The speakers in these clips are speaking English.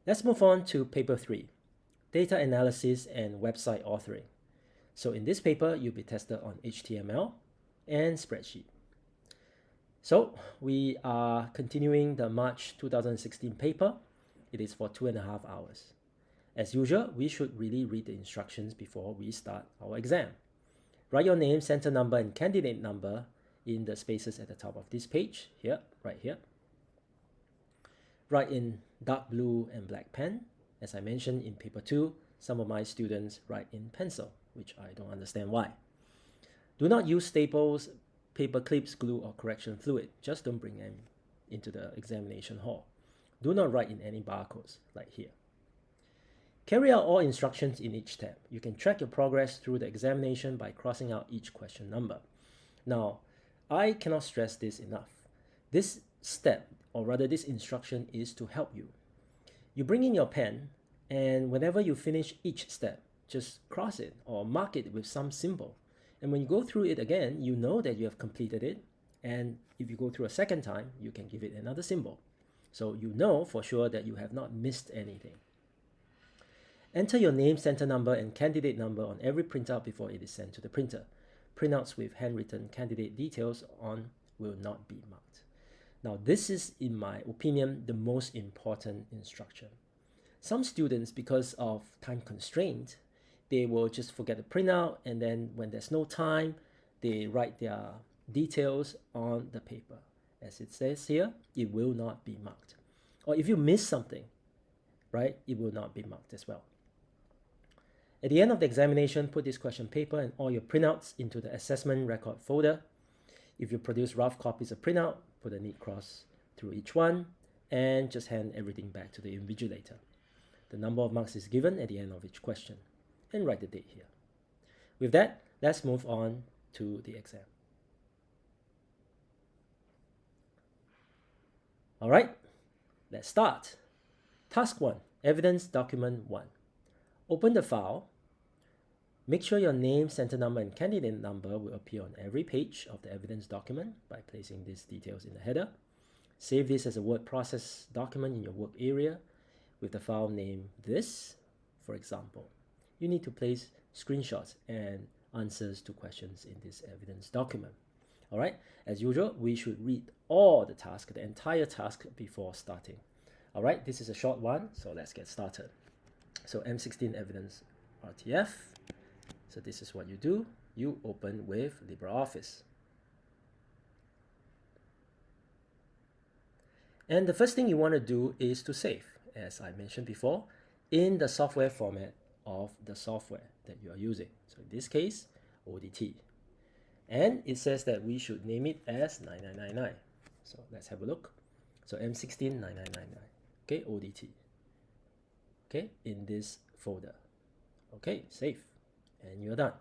Let's move on to paper 3, data analysis and website authoring. So in this paper, you'll be tested on HTML and spreadsheet. So we are continuing the March 2016 paper. It is for 2.5 hours. As usual, we should really read the instructions before we start our exam. Write your name, center number, and candidate number in the spaces at the top of this page, here, right here. Write in dark blue and black pen. As I mentioned in paper 2, some of my students write in pencil, which I don't understand why. Do not use staples, paper clips, glue, or correction fluid. Just don't bring them into the examination hall. Do not write in any barcodes, like here. Carry out all instructions in each tab. You can track your progress through the examination by crossing out each question number. Now, I cannot stress this enough. This step, or rather this instruction, is to help you. You bring in your pen, and whenever you finish each step, just cross it or mark it with some symbol. And when you go through it again, you know that you have completed it. And if you go through a second time, you can give it another symbol. So you know for sure that you have not missed anything. Enter your name, center number, and candidate number on every printout before it is sent to the printer. Printouts with handwritten candidate details on will not be marked. Now, this is, in my opinion, the most important instruction. Some students, because of time constraint, they will just forget to print out, and then when there's no time, they write their details on the paper. As it says here, it will not be marked. Or if you miss something, right, it will not be marked as well. At the end of the examination, put this question paper and all your printouts into the assessment record folder. If you produce rough copies of printout, put a neat cross through each one and just hand everything back to the invigilator. The number of marks is given at the end of each question, and write the date here. With that, let's move on to the exam. All right, let's start. Task 1, Evidence Document 1. Open the file. Make sure your name, center number, and candidate number will appear on every page of the evidence document by placing these details in the header. Save this as a word process document in your work area with the file name this. For example, you need to place screenshots and answers to questions in this evidence document. All right, as usual, we should read all the task, the entire task, before starting. All right, this is a short one, so let's get started. So M16 Evidence RTF. So this is what you do. You open with LibreOffice. And the first thing you want to do is to save, as I mentioned before, in the software format of the software that you are using. So in this case, ODT. And it says that we should name it as 9999. So let's have a look. So M16 9999. Okay, ODT. Okay, in this folder. Okay, save. And you're done.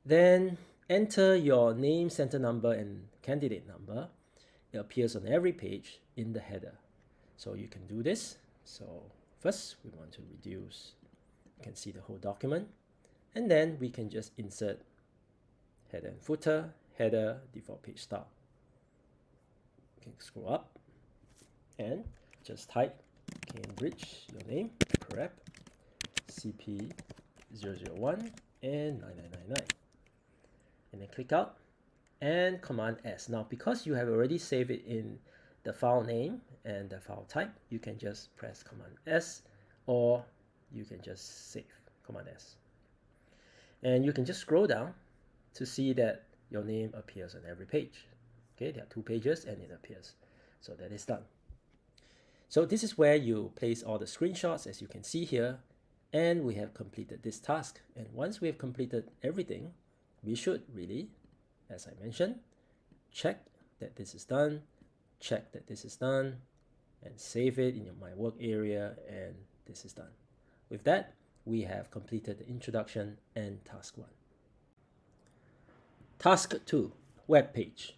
Then enter your name, center number, and candidate number. It appears on every page in the header. So you can do this. So first, we want to reduce. You can see the whole document. And then we can just insert header and footer, header, default page style. You can scroll up and just type Cambridge, your name, prep, CP001 and 9999. And then click out and Command S. Now, because you have already saved it in the file name and the file type, you can just press Command S, or you can just save, Command S. And you can just scroll down to see that your name appears on every page. Okay, there are 2 pages and it appears. So that is done. So this is where you place all the screenshots, as you can see here, and we have completed this task. And once we have completed everything, we should really, as I mentioned, check that this is done, check that this is done, and save it in my work area, and this is done. With that, we have completed the introduction and task 1. Task 2, web page.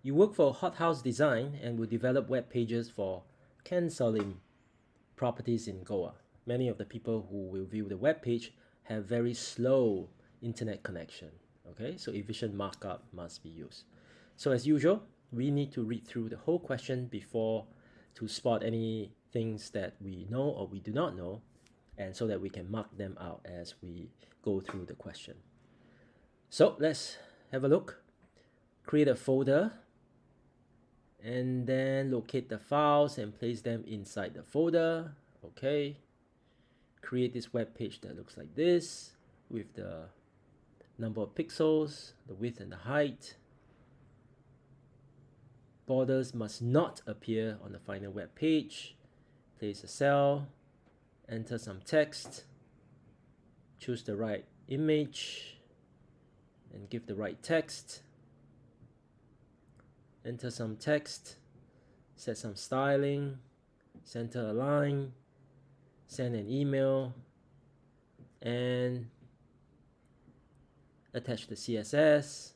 You work for Hothouse Design and will develop web pages for Ken Salim properties in Goa. Many of the people who will view the web page have very slow internet connection. Okay, so efficient markup must be used. So as usual, we need to read through the whole question before to spot any things that we know or we do not know, and so that we can mark them out as we go through the question. So let's have a look. Create a folder and then locate the files and place them inside the folder. Okay. Create this web page that looks like this with the number of pixels, the width and the height. Borders must not appear on the final web page. Place a cell, enter some text, choose the right image, and give the right text. Enter some text, set some styling, center align, send an email, and attach the CSS.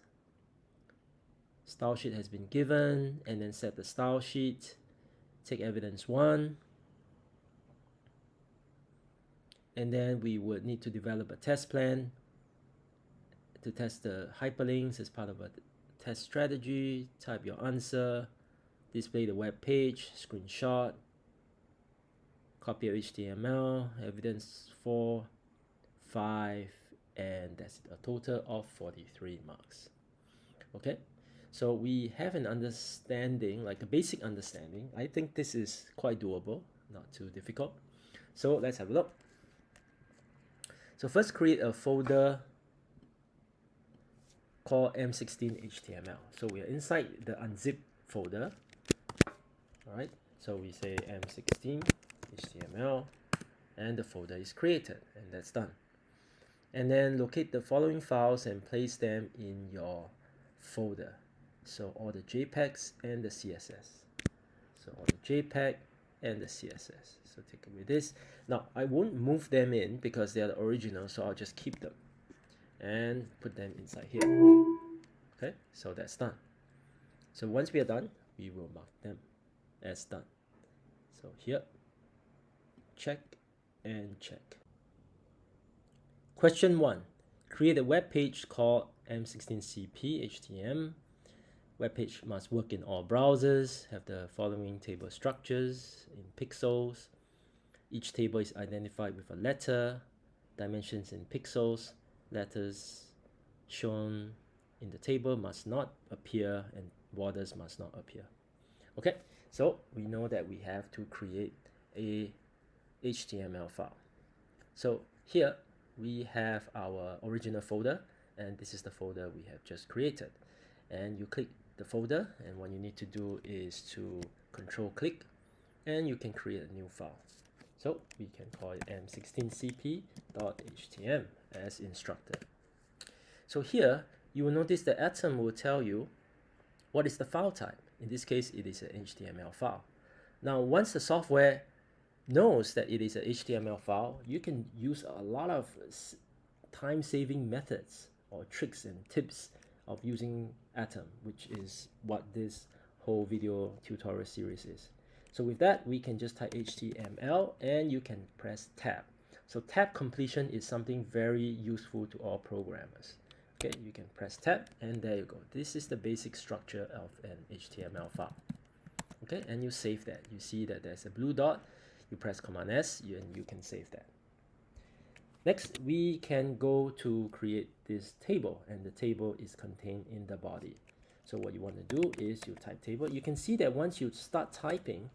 Style sheet has been given, and then set the style sheet. Take evidence 1. And then we would need to develop a test plan to test the hyperlinks as part of a test strategy. Type your answer, display the web page, screenshot, copy your HTML, evidence 4, 5, and that's a total of 43 marks. Okay, so we have an understanding, like a basic understanding. I think this is quite doable, not too difficult. So let's have a look. So first, create a folder called M16HTML. So we are inside the unzip folder. All right, so we say M16HTML, and the folder is created, and that's done. And then locate the following files and place them in your folder. So all the JPEGs and the CSS. So all the JPEG and the CSS. So take away this. Now I won't move them in because they are the original, so I'll just keep them and put them inside here. Okay, so that's done. So once we are done, we will mark them as done. So here, check and check. Question 1. Create a web page called M16CP-HTM. Web page must work in all browsers, have the following table structures in pixels. Each table is identified with a letter, dimensions in pixels. Letters shown in the table must not appear, and borders must not appear. Okay, so we know that we have to create a HTML file. So here we have our original folder, and this is the folder we have just created. And you click the folder, and what you need to do is to control click, and you can create a new file. So we can call it m16cp.htm as instructed. So here you will notice the Atom will tell you what is the file type. In this case, it is an HTML file. Now once the software knows that it is an HTML file, you can use a lot of time-saving methods or tricks and tips of using Atom, which is what this whole video tutorial series is. So with that, we can just type HTML and you can press tab. So tab completion is something very useful to all programmers. Okay, you can press tab and there you go. This is the basic structure of an HTML file. Okay, and you save that. You see that there's a blue dot. You press Command S and you can save that. Next, we can go to create this table, and the table is contained in the body. So what you want to do is you type table. You can see that once you start typing,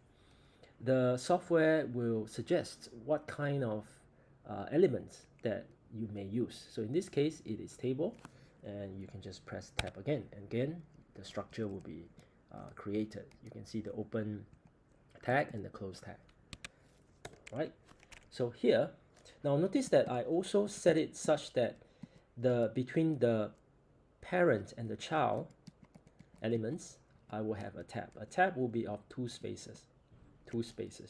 the software will suggest what kind of elements that you may use. So in this case, it is table, and you can just press tab again. And again, the structure will be created. You can see the open tag and the close tag. Right? So here, now notice that I also set it such that between the parent and the child elements, I will have a tab. A tab will be of two spaces.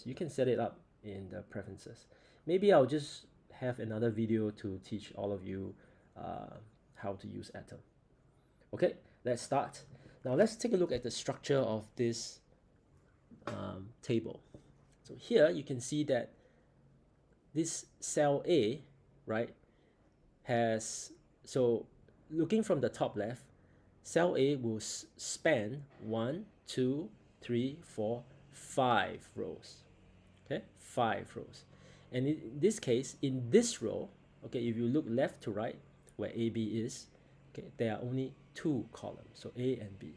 You can set it up in the preferences. Maybe I'll just have another video to teach all of you how to use Atom. Okay, let's start. Now let's take a look at the structure of this table. So here you can see that this cell A, right, has, so looking from the top left, cell A will span 1, 2, 3, 4, 5 rows. Okay, 5 rows. And in this case, in this row, okay, if you look left to right where AB is, okay, there are only 2 columns, so A and B.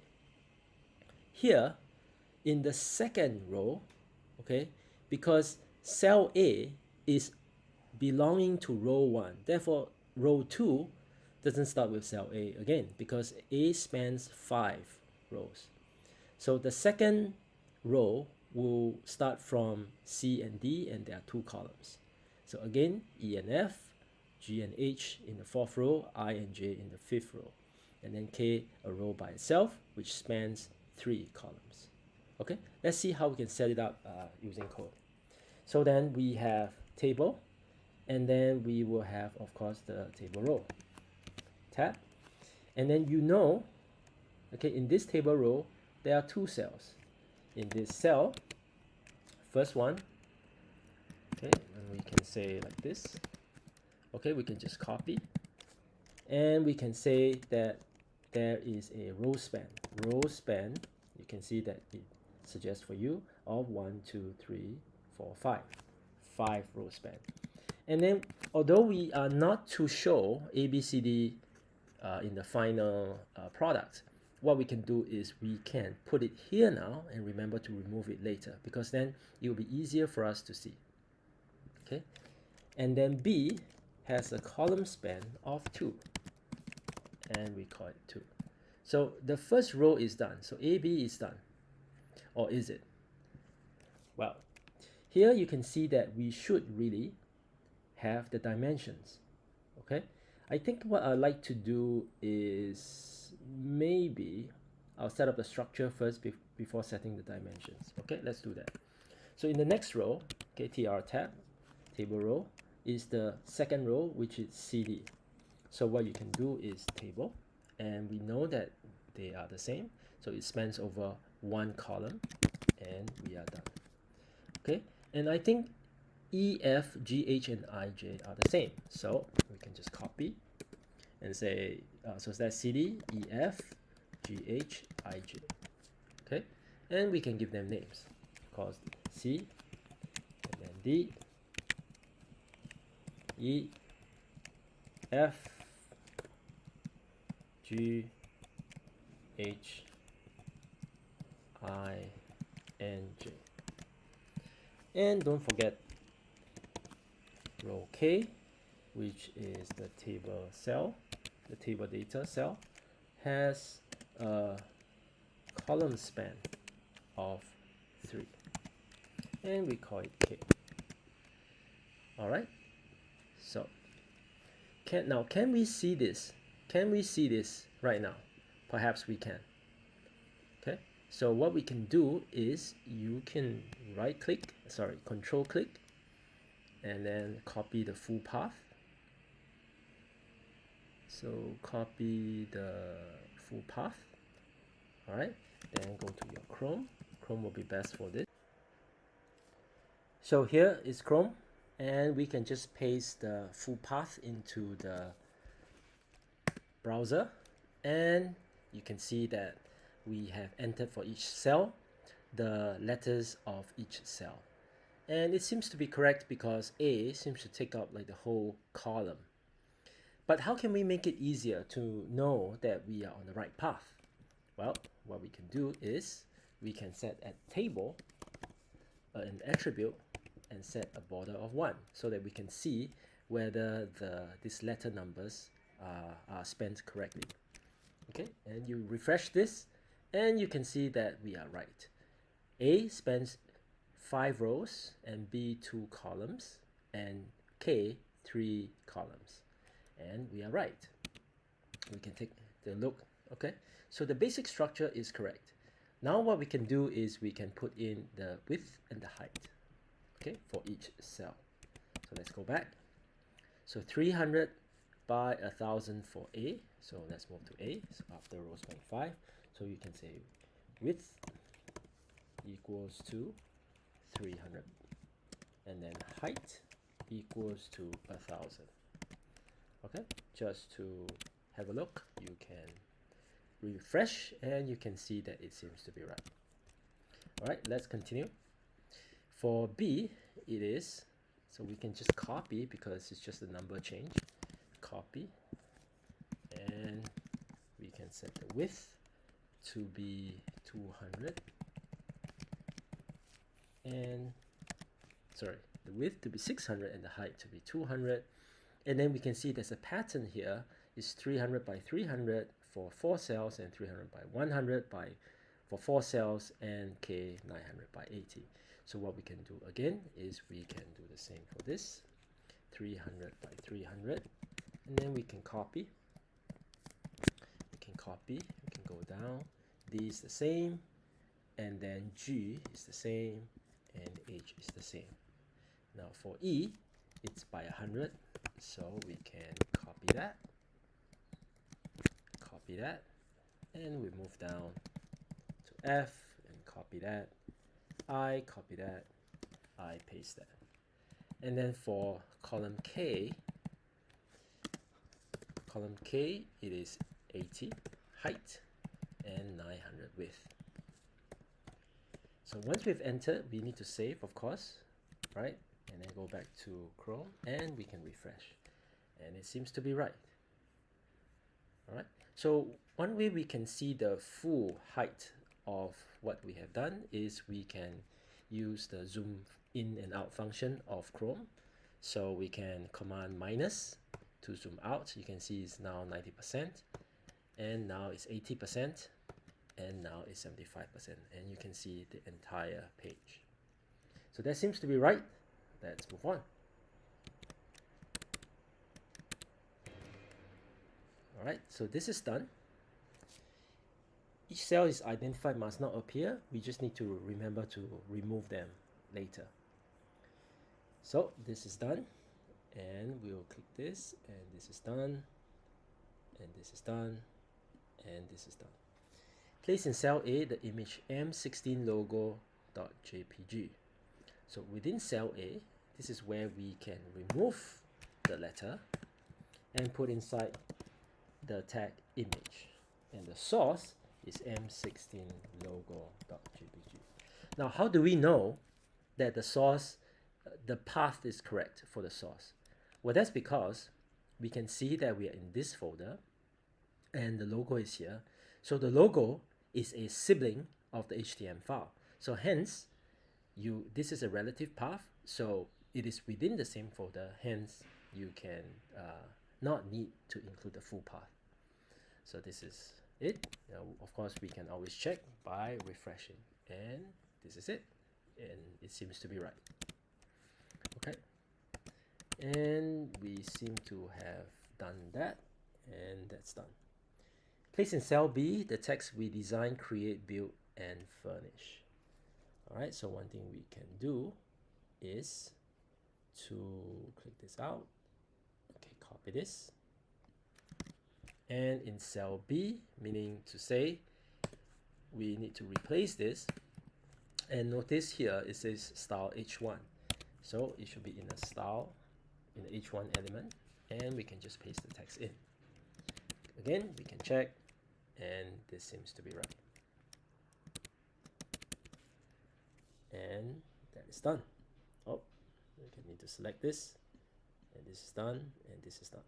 Here in the second row, okay, because cell A is belonging to row 1, therefore row 2 doesn't start with cell A again, because A spans 5 rows. So the second row will start from C and D, and there are 2 columns. So again, E and F, G and H in the 4th row, I and J in the 5th row, and then K, a row by itself, which spans 3 columns. Okay, let's see how we can set it up using code. So then we have table, and then we will have, of course, the table row. Tab, and then okay, in this table row, there are 2 cells. In this cell, first one, okay, and we can say like this. Okay, we can just copy, and we can say that there is a row span. Row span, you can see that it suggests for you of 1, 2, 3, 4, 5. 5 row span. And then, although we are not to show ABCD in the final product, what we can do is we can put it here now and remember to remove it later, because then it will be easier for us to see. Okay, and then B has a column span of 2, and we call it 2. So the first row is done. So AB is done, or is it? Well, here you can see that we should really have the dimensions. Okay, I think what I'd like to do is maybe I'll set up the structure first before setting the dimensions. Okay, let's do that. So in the next row, okay, TR tab, table row, is the second row, which is CD. So what you can do is table, and we know that they are the same, so it spans over 1 column, and we are done. Okay, and I think E, F, G, H, and I, J are the same, so we can just copy and say, so that's CD, E, F, G, H, I, J. Okay, and we can give them names. Of course, C, and then D, E, F, G, H, I, and J. And don't forget row K, which is the table cell, the table data cell, has a column span of 3, and we call it K. All right, so can we see this? Can we see this right now? Perhaps we can. Okay, so what we can do is you can control click, and then copy the full path. So copy the full path. All right, then go to your Chrome. Chrome will be best for this. So here is Chrome, and we can just paste the full path into the browser, and you can see that we have entered for each cell the letters of each cell, and it seems to be correct because A seems to take up like the whole column. But how can we make it easier to know that we are on the right path? Well, what we can do is we can set at table an attribute and set a border of 1, so that we can see whether these letter numbers are spent correctly. Okay, and you refresh this, and you can see that we are right. A spans 5 rows, and B 2 columns, and K 3 columns, and we are right. We can take the look. Okay, so the basic structure is correct. Now what we can do is we can put in the width and the height, okay, for each cell. So let's go back. So 300 by 1000 for A. So let's move to A. So after row span 5, so you can say width equals to 300, and then height equals to 1000. Okay, just to have a look, you can refresh, and you can see that it seems to be right. All right, let's continue. For B, it is, so we can just copy because it's just a number change. Copy, and we can set the width to be 200, and sorry, the width to be 600 and the height to be 200. And then we can see there's a pattern here. It's 300 by 300 for 4 cells and 300 by 100 for 4 cells and K 900 by 80. So what we can do again is we can do the same for this, 300 by 300, and then we can copy. We can go down. D is the same, and then G is the same, and H is the same. Now for E, it's by 100, so we can copy that, and we move down to F and copy that, I copy that, I paste that. And then for column K, it is 80 height and 900 width. So once we've entered, we need to save, of course, right? And then go back to Chrome and we can refresh. And it seems to be right. All right. So one way we can see the full height of what we have done is we can use the zoom in and out function of Chrome. So we can command minus to zoom out. You can see it's now 90%, and now it's 80%, and now it's 75%, and you can see the entire page. So that seems to be right. Let's move on. All right, so this is done. Each cell is identified must not appear. We just need to remember to remove them later. So this is done, and we'll click this, and this is done, and this is done, and this is done. Place in cell A the image M16 logo.jpg. So within cell A, this is where we can remove the letter and put inside the tag image, and the source is M16 logo.jpg. Now, how do we know that the source, the path is correct for the source? Well, that's because we can see that we are in this folder and the logo is here. So the logo is a sibling of the HTML file. So hence, this is a relative path, so it is within the same folder, hence you can not need to include the full path. So this is it. Now, of course, we can always check by refreshing, and this is it, and it seems to be right. Okay, and we seem to have done that, and that's done. Place in cell B the text we design, create, build, and furnish. All right, so one thing we can do is to click this out. Okay, copy this. And in cell B, meaning to say we need to replace this. And notice here it says style H1. So it should be in a style, in the H1 element, and we can just paste the text in. Again, we can check, and this seems to be right. And that is done. Oh, we can need to select this, and this is done, and this is done.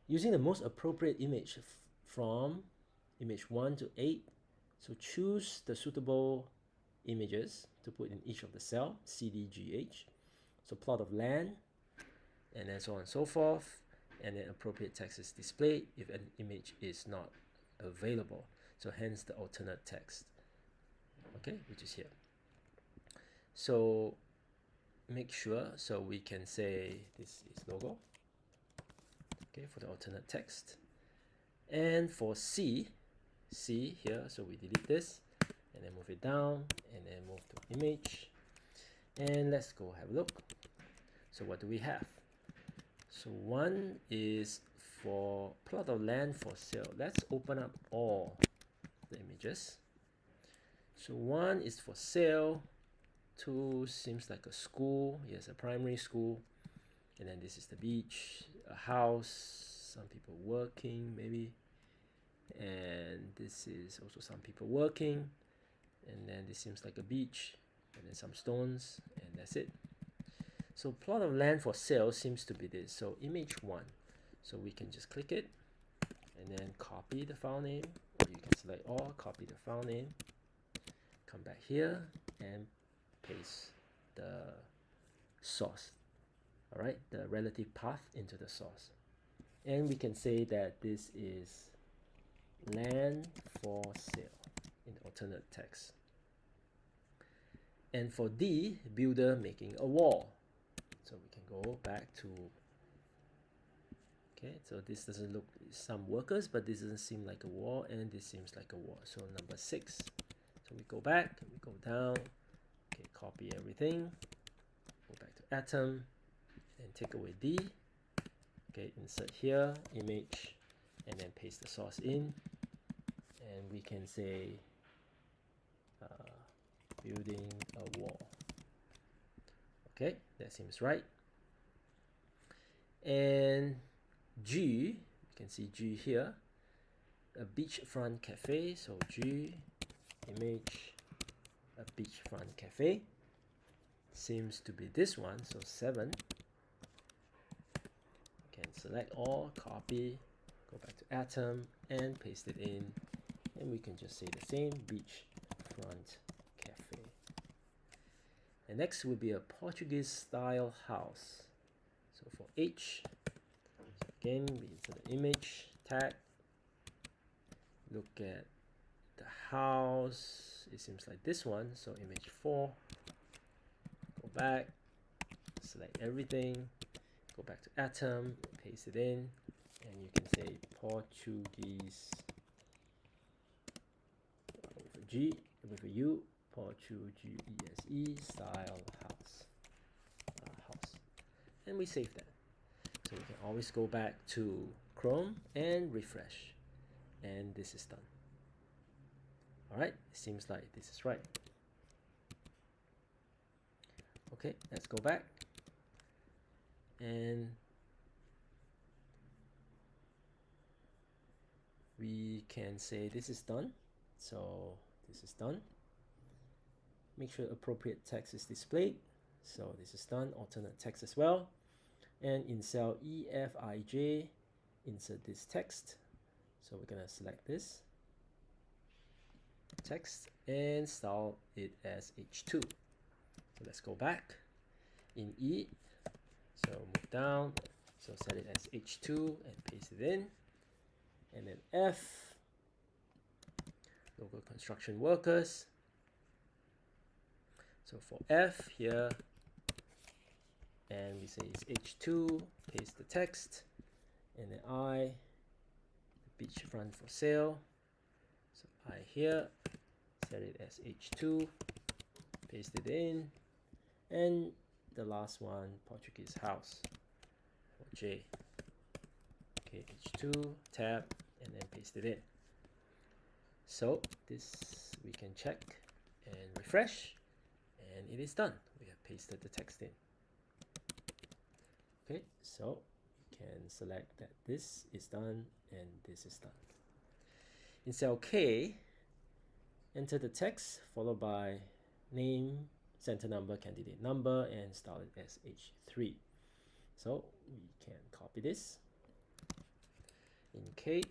Using the most appropriate image from image 1 to 8, so choose the suitable images to put in each of the cell, C, D, G, H. So plot of land, and then so on and so forth, and then appropriate text is displayed if an image is not available. So hence the alternate text, okay, which is here. So make sure, so we can say this is logo, okay, for the alternate text. And for C here, so we delete this and then move it down and then move to image, and let's go have a look. So what do we have? So one is for plot of land for sale. Let's open up all the images. So one is for sale, two seems like a school, yes, a primary school, and then this is the beach, a house, some people working maybe, and this is also some people working, and then this seems like a beach, and then some stones, and that's it. So plot of land for sale seems to be this. So image 1. So we can just click it and then copy the file name, or you can select all, copy the file name, come back here and paste the source. Alright, the relative path into the source. And we can say that this is land for sale in alternate text. And for D, builder making a wall. So we can go back to, okay, so this doesn't look, some workers, but this doesn't seem like a wall, and this seems like a wall. So number 6. So we go back, we go down, okay, copy everything, go back to atom, and take away D. Okay, insert here, image, and then paste the source in. And we can say building a wall. Okay, that seems right. And G, you can see G here, a beachfront cafe. So G, image, a beachfront cafe. Seems to be this one, so 7. You can select all, copy, go back to atom, and paste it in. And we can just say the same, beachfront cafe. And next will be a Portuguese style house. So for H, so again, we insert the image tag, look at the house, it seems like this one, so image 4, go back, select everything, go back to atom, paste it in, and you can say Portuguese with a G, with a U, Portuguese style house. And we save that. So we can always go back to Chrome and refresh, and this is done. Alright, it seems like this is right. Okay, let's go back, and we can say this is done. So this is done. Make sure appropriate text is displayed. So this is done, alternate text as well. And in cell EFIJ, insert this text. So we're gonna select this text and style it as H2. So let's go back. In E, so move down, so set it as H2 and paste it in. And then F, local construction workers. So for F here, and we say it's H2, paste the text, and then I, the beachfront for sale. So I here, set it as H2, paste it in, and the last one, Portuguese house for J. Okay, H2, tab, and then paste it in. So this we can check and refresh, and it is done. We have pasted the text in. Okay, so you can select that this is done and this is done. In cell K, enter the text followed by name, center number, candidate number, and style it as H3. So we can copy this. In K,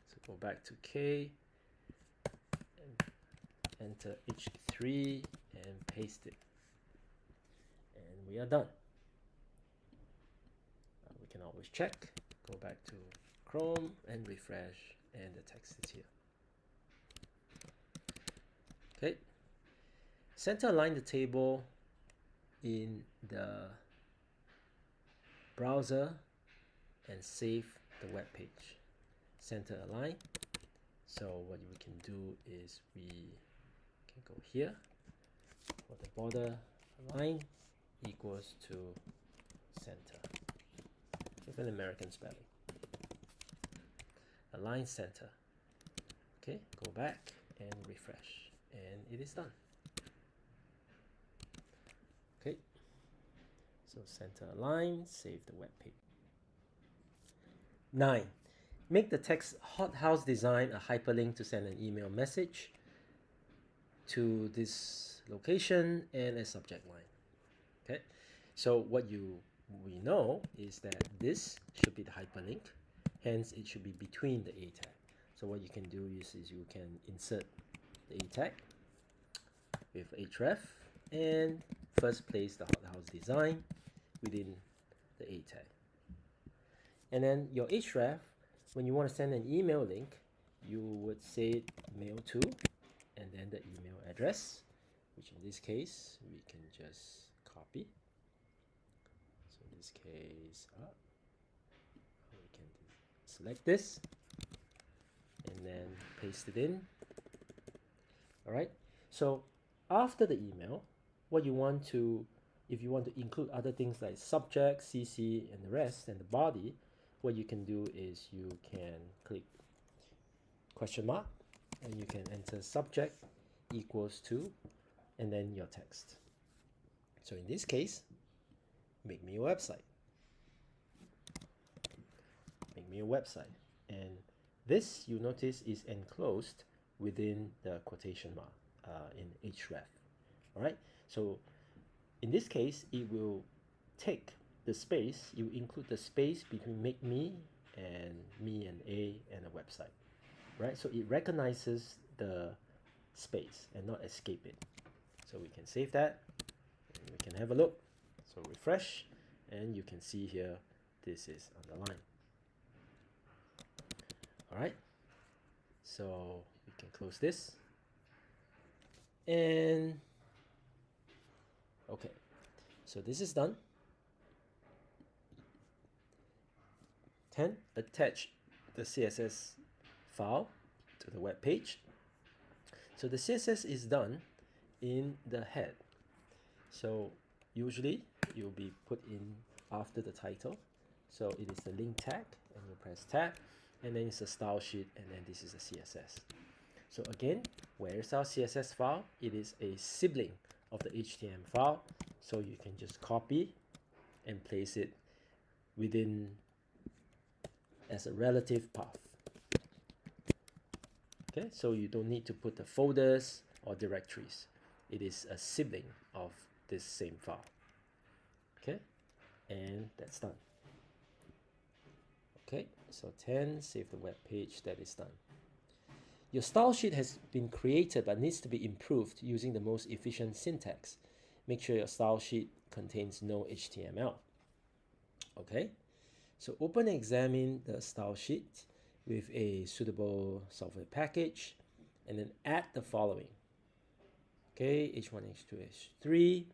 so go back to K, and enter H3 and paste it. And we are done. We can always check, go back to Chrome and refresh, and the text is here. Okay, center align the table in the browser and save the web page. Center align. So what we can do is we can go here for the border align equals to center with an American spelling. Align center. Okay, go back and refresh, and it is done. Okay, so center align, save the web page. 9. Make the text hothouse design a hyperlink to send an email message. to this location and a subject line. Okay, so what we know is that this should be the hyperlink, hence it should be between the A tag. So what you can do is you can insert the A tag with href and first place the house design within the A tag. And then your href, when you want to send an email link, you would say mail to and then the email address, which in this case we can just copy. So in this case, we can select this and then paste it in. All right. So after the email, what you want to, if you want to include other things like subject, CC, and the rest, and the body, what you can do is you can click question mark and you can enter subject equals to and then your text. So in this case, make me a website. Make me a website. And this, you notice, is enclosed within the quotation mark in href. All right. So in this case, it will take the space. You include the space between make me and A and a website. Right. So it recognizes the space and not escape it. So we can save that. And we can have a look. So refresh, and you can see here this is underlined. All right. So we can close this. And okay, so this is done. 10. Attach the CSS file to the web page. So the CSS is done in the head. So usually it will be put in after the title. So it is the link tag, and you press tab, and then it's a style sheet, and then this is the CSS. So again, where is our CSS file? It is a sibling of the HTML file. So you can just copy and place it within as a relative path. Okay, so you don't need to put the folders or directories. It is a sibling of this same file. Okay, and that's done. Okay, so 10, save the web page, that is done. Your style sheet has been created but needs to be improved using the most efficient syntax. Make sure your style sheet contains no HTML. Okay, so open and examine the style sheet with a suitable software package and then add the following. Okay, H1, H2, H3,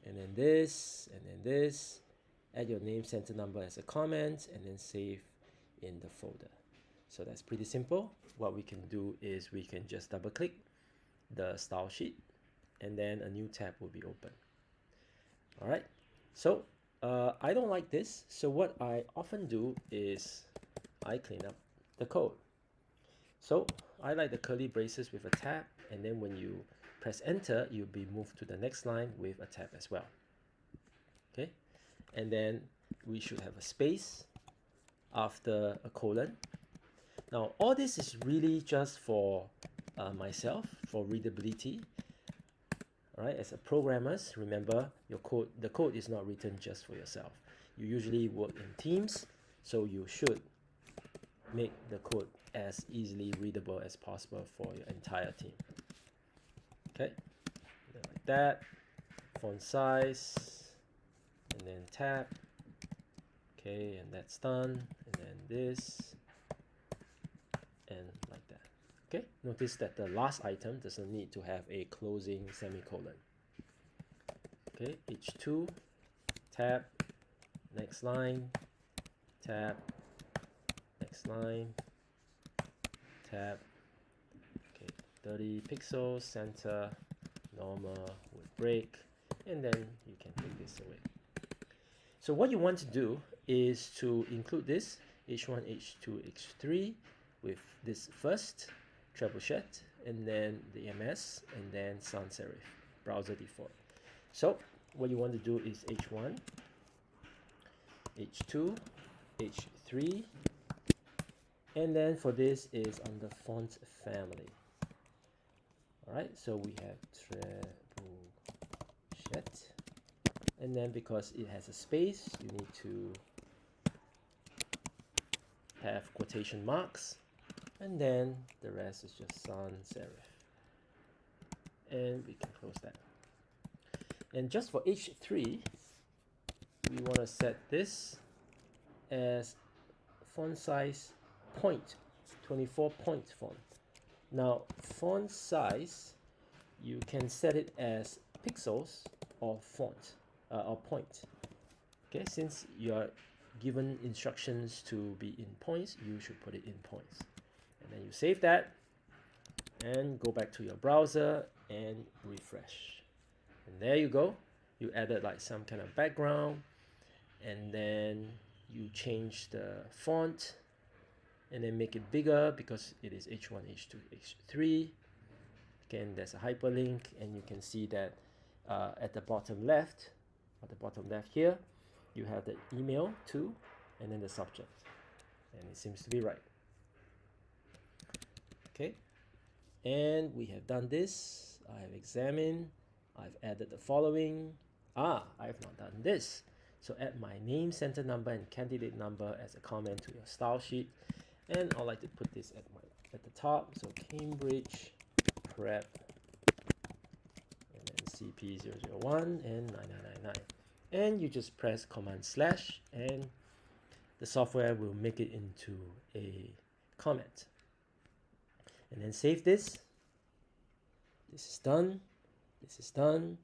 and then this, and then this. Add your name, center number as a comment, and then save in the folder. So that's pretty simple. What we can do is we can just double click the style sheet and then a new tab will be open. All right, so I don't like this. So what I often do is I clean up the code. So I like the curly braces with a tab, and then when you press enter, you'll be moved to the next line with a tab as well. Okay, and then we should have a space after a colon. Now all this is really just for myself, for readability. All right, as a programmers, remember the code is not written just for yourself. You usually work in teams, so you should make the code as easily readable as possible for your entire team. Okay, like that. Font size, and then tab. Okay, and that's done. And then this, and like that. Okay, notice that the last item doesn't need to have a closing semicolon. Okay, H2, tab, next line, tab, next line, tab. Okay, 30 pixels, center, normal with break, and then you can take this away. So what you want to do is to include this H1, H2, H3 with this first, trebuchet, and then the MS, and then sans serif, browser default. So what you want to do is H1, H2, H3, and then for this is under font family. Alright, so we have trebuchet, and then because it has a space, you need to have quotation marks, and then the rest is just sans serif. And we can close that. And just for H3, we want to set this as font size point, 24 point font. Now, font size, you can set it as pixels or font or point. Okay, since you are given instructions to be in points, you should put it in points. And then you save that and go back to your browser and refresh. And there you go. You added like some kind of background, and then you change the font and then make it bigger because it is H1, H2, H3. Again, there's a hyperlink, and you can see that at the bottom left, here, you have the email to, and then the subject, and it seems to be right. Okay, and we have done this. I have examined, I've added the following. I have not done this. So add my name, center number, and candidate number as a comment to your style sheet. And I'd like to put this at the top. So Cambridge Prep, and then CP001 and 9999. And you just press Command / and the software will make it into a comment. And then save this. This is done. This is done.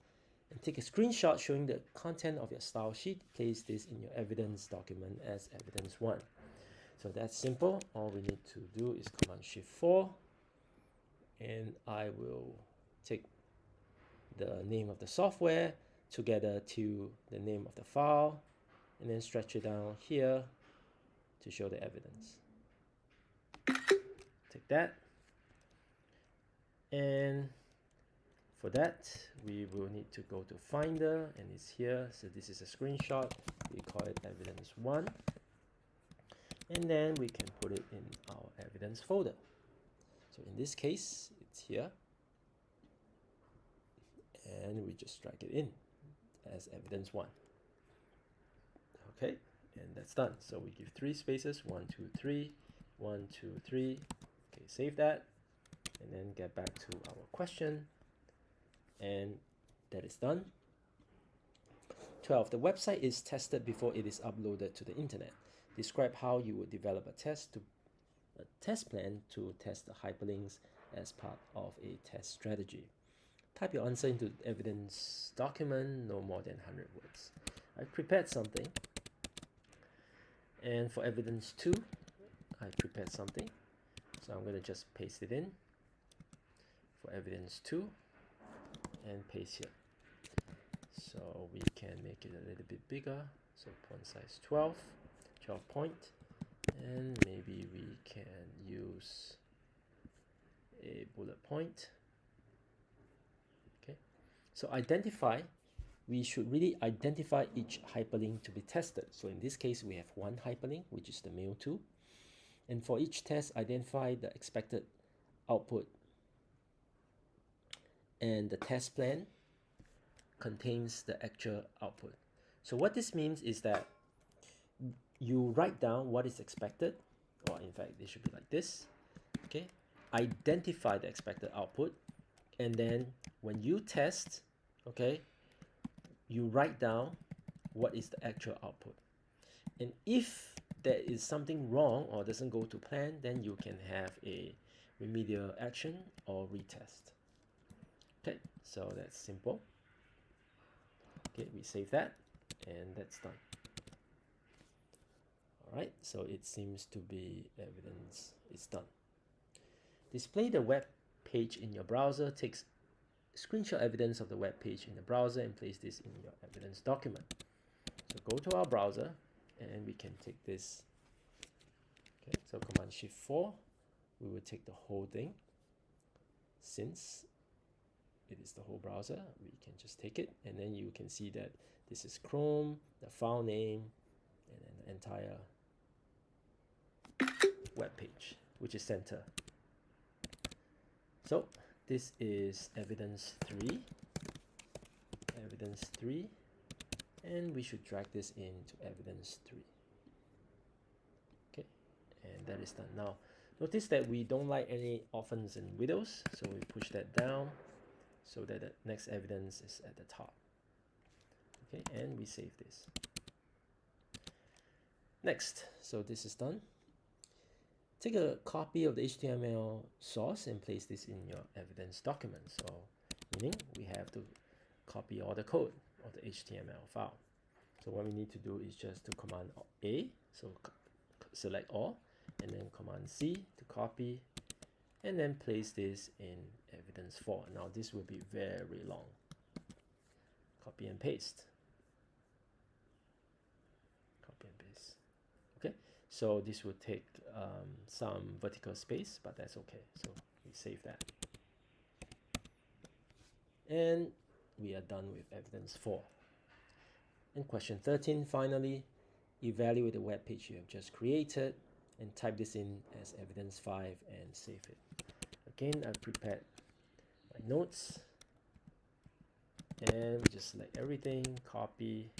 And take a screenshot showing the content of your style sheet. Place this in your evidence document as evidence 1. So that's simple. All we need to do is Command-Shift-4, and I will take the name of the software together to the name of the file, and then stretch it down here to show the evidence. Take that, and for that we will need to go to Finder, and it's here. So this is a screenshot. We call it evidence 1. And then we can put it in our evidence folder. So in this case, it's here. And we just drag it in as evidence 1. Okay, and that's done. So we give 3 spaces, 1, 2, 3, 1, 2, 3. Okay, save that. And then get back to our question. And that is done. 12. The website is tested before it is uploaded to the internet. Describe how you would develop a test plan to test the hyperlinks as part of a test strategy. Type your answer into the evidence document, no more than 100 words. I've prepared something. And for evidence 2, I prepared something. So I'm going to just paste it in for evidence 2 and paste here. So we can make it a little bit bigger. So font size 12 point, and maybe we can use a bullet point. Okay, so we should really identify each hyperlink to be tested. So in this case, we have one hyperlink, which is the mail to, and for each test, identify the expected output, and the test plan contains the actual output. So what this means is that you write down what is expected, or in fact, it should be like this. Okay, identify the expected output, and then when you test, okay, you write down what is the actual output. And if there is something wrong or doesn't go to plan, then you can have a remedial action or retest. Okay, so that's simple. Okay, we save that, and that's done. Alright, so it seems to be evidence is done. Display the web page in your browser. Takes screenshot evidence of the web page in the browser and place this in your evidence document. So go to our browser, and we can take this. Okay, so Command-Shift-4, we will take the whole thing. Since it is the whole browser, we can just take it, and then you can see that this is Chrome, the file name, and then the entire web page, which is center. So this is evidence 3, and we should drag this into evidence 3. Okay, and that is done. Now, notice that we don't like any orphans and widows, so we push that down so that the next evidence is at the top. Okay, and we save this. Next, so this is done. Take a copy of the HTML source and place this in your evidence document. So, meaning we have to copy all the code of the HTML file. So what we need to do is just to Command A, so select all, and then Command C to copy, and then place this in evidence 4. Now this will be very long. Copy and paste. Copy and paste. Okay, so this will take some vertical space, but that's okay. So we save that. And we are done with evidence 4. And question 13, finally, evaluate the web page you have just created and type this in as evidence 5 and save it. Again, I've prepared my notes, and we just select everything, copy,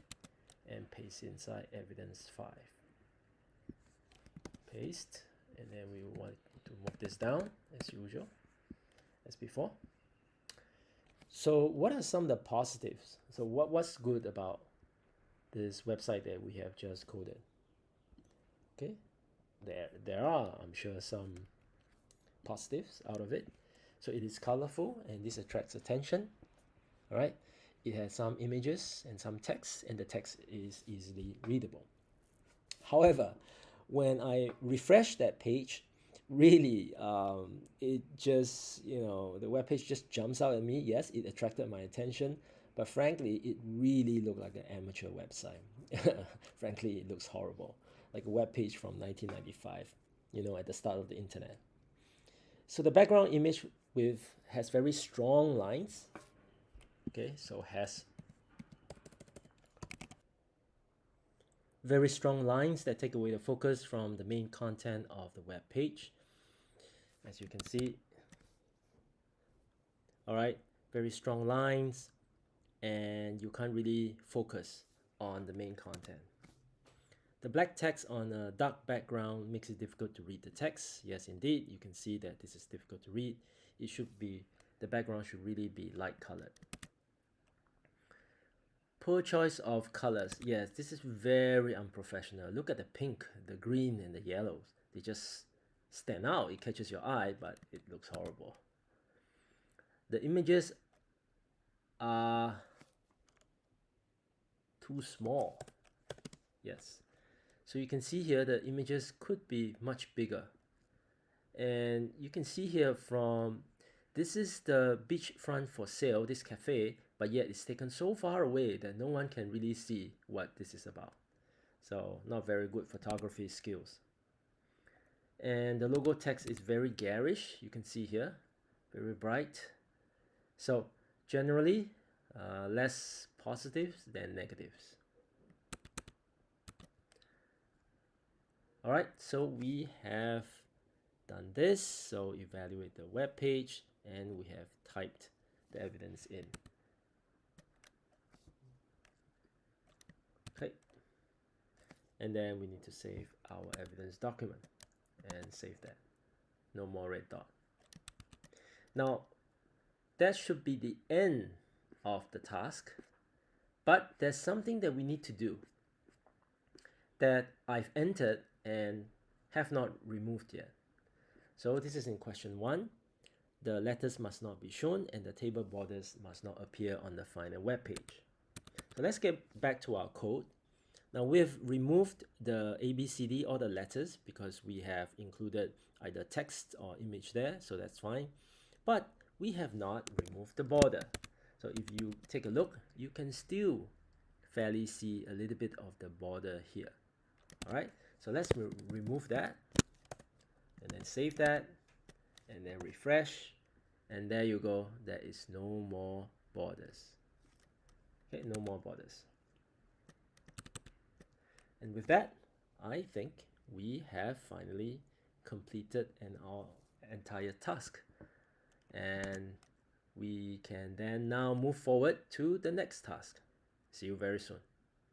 and paste inside evidence 5. Paste, and then we want to move this down as usual, as before. So what are some of the positives? So what's good about this website that we have just coded? Okay, there are, I'm sure, some positives out of it. So it is colorful and this attracts attention. All right, it has some images and some text, and the text is easily readable. However, when I refresh that page, really it just, the web page just jumps out at me. Yes, it attracted my attention, but frankly it really looked like an amateur website. Frankly, it looks horrible, like a web page from 1995, at the start of the internet. So the background image has very strong lines. Okay, so has very strong lines that take away the focus from the main content of the web page, as you can see. All right, very strong lines, and you can't really focus on the main content. The black text on a dark background makes it difficult to read the text. Yes, indeed, you can see that this is difficult to read. The background should really be light colored. Poor choice of colors. Yes, this is very unprofessional. Look at the pink, the green, and the yellows. They just stand out. It catches your eye, but it looks horrible. The images are too small. Yes. So you can see here the images could be much bigger. And you can see here this is the beachfront for sale, this cafe, but yet it's taken so far away that no one can really see what this is about. So not very good photography skills. And the logo text is very garish, you can see here, very bright. So generally, less positives than negatives. All right, so we have done this. So evaluate the web page, and we have typed the evidence in. Okay, and then we need to save our evidence document and save that. No more red dot. Now that should be the end of the task, but there's something that we need to do that I've entered and have not removed yet. So this is in question 1. The letters must not be shown and the table borders must not appear on the final web page. So let's get back to our code. Now we've removed the ABCD or the letters because we have included either text or image there, so that's fine. But we have not removed the border. So if you take a look, you can still fairly see a little bit of the border here. All right, so let's remove that and then save that and then refresh, and there you go. There is no more borders. Okay, no more borders. And with that, I think we have finally completed our entire task. And we can then now move forward to the next task. See you very soon.